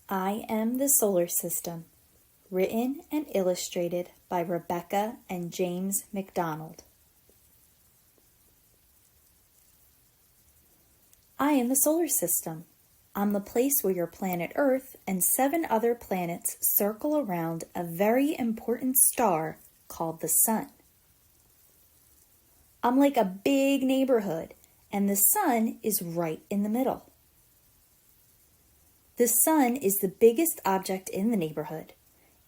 I Am the Solar System, written and illustrated by Rebecca and James McDonald. I am the solar system. I'm the place where your planet Earth and 7 other planets circle around a very important star called the Sun. I'm like a big neighborhood, and the Sun is right in the middle. The Sun is the biggest object in the neighborhood.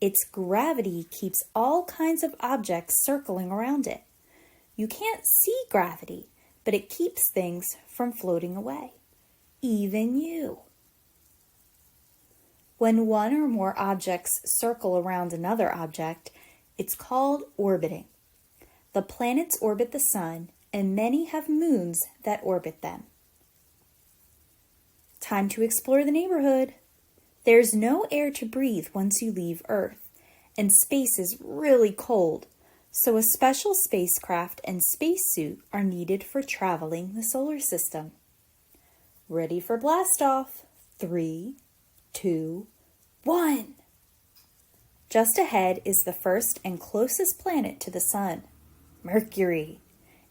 Its gravity keeps all kinds of objects circling around it. You can't see gravity, but it keeps things from floating away, even you. When one or more objects circle around another object, it's called orbiting. The planets orbit the Sun, and many have moons that orbit them. Time to explore the neighborhood. There's no air to breathe once you leave Earth, and space is really cold, so a special spacecraft and spacesuit are needed for traveling the solar system. Ready for blastoff. 3, 2, 1. Just ahead is the first and closest planet to the Sun, Mercury.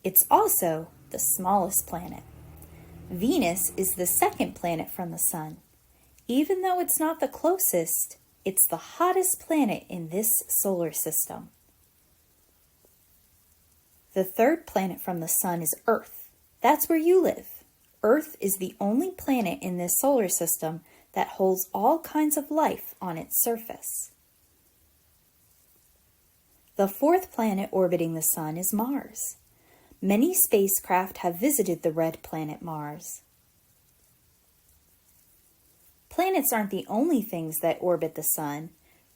It's also the smallest planet. Venus is the second planet from the Sun. Even though it's not the closest, it's the hottest planet in this solar system. The third planet from the Sun is Earth. That's where you live. Earth is the only planet in this solar system that holds all kinds of life on its surface. The fourth planet orbiting the Sun is Mars. Many spacecraft have visited the red planet Mars. Planets aren't the only things that orbit the Sun.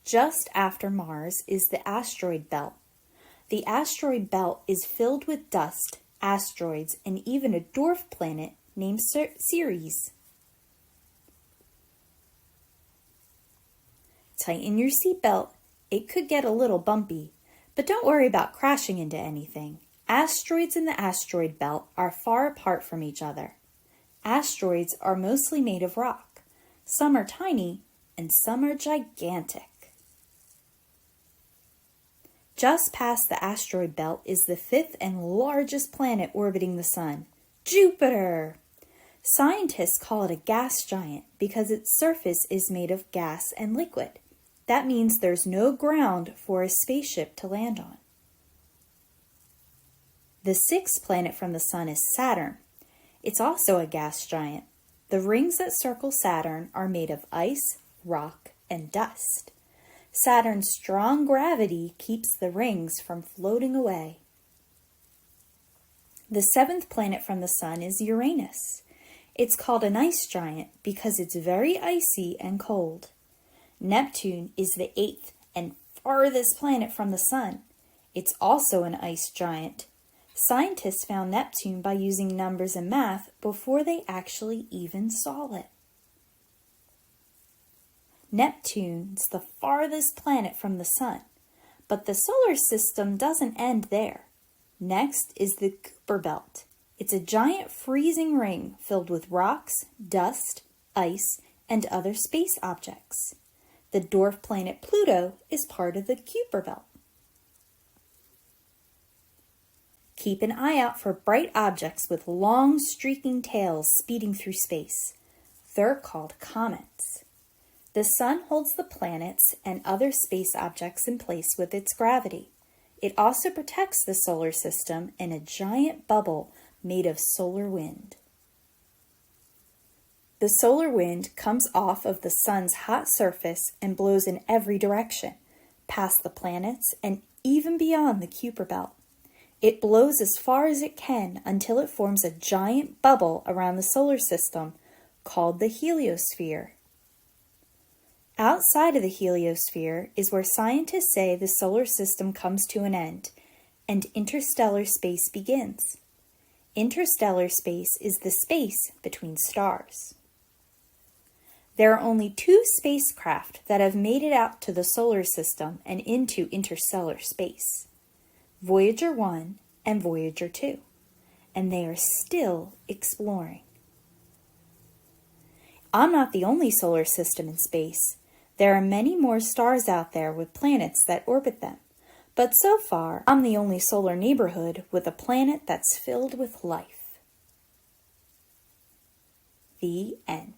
Just after Mars is the asteroid belt. The asteroid belt is filled with dust, asteroids, and even a dwarf planet named Ceres. Tighten your seatbelt. It could get a little bumpy, but don't worry about crashing into anything. Asteroids in the asteroid belt are far apart from each other. Asteroids are mostly made of rock. Some are tiny, and some are gigantic. Just past the asteroid belt is the 5th and largest planet orbiting the Sun, Jupiter. Scientists call it a gas giant because its surface is made of gas and liquid. That means there's no ground for a spaceship to land on. The 6th planet from the Sun is Saturn. It's also a gas giant. The rings that circle Saturn are made of ice, rock, and dust. Saturn's strong gravity keeps the rings from floating away. The 7th planet from the Sun is Uranus. It's called an ice giant because it's very icy and cold. Neptune is the 8th and farthest planet from the Sun. It's also an ice giant. Scientists found Neptune by using numbers and math before they actually even saw it. Neptune's the farthest planet from the Sun, but the solar system doesn't end there. Next is the Kuiper Belt. It's a giant freezing ring filled with rocks, dust, ice, and other space objects. The dwarf planet Pluto is part of the Kuiper Belt. Keep an eye out for bright objects with long streaking tails speeding through space. They're called comets. The Sun holds the planets and other space objects in place with its gravity. It also protects the solar system in a giant bubble made of solar wind. The solar wind comes off of the Sun's hot surface and blows in every direction, past the planets and even beyond the Kuiper Belt. It blows as far as it can until it forms a giant bubble around the solar system called the heliosphere. Outside of the heliosphere is where scientists say the solar system comes to an end and interstellar space begins. Interstellar space is the space between stars. There are only 2 spacecraft that have made it out to the solar system and into interstellar space. Voyager 1 and Voyager 2, and they are still exploring. I'm not the only solar system in space. There are many more stars out there with planets that orbit them. But so far, I'm the only solar neighborhood with a planet that's filled with life. The end.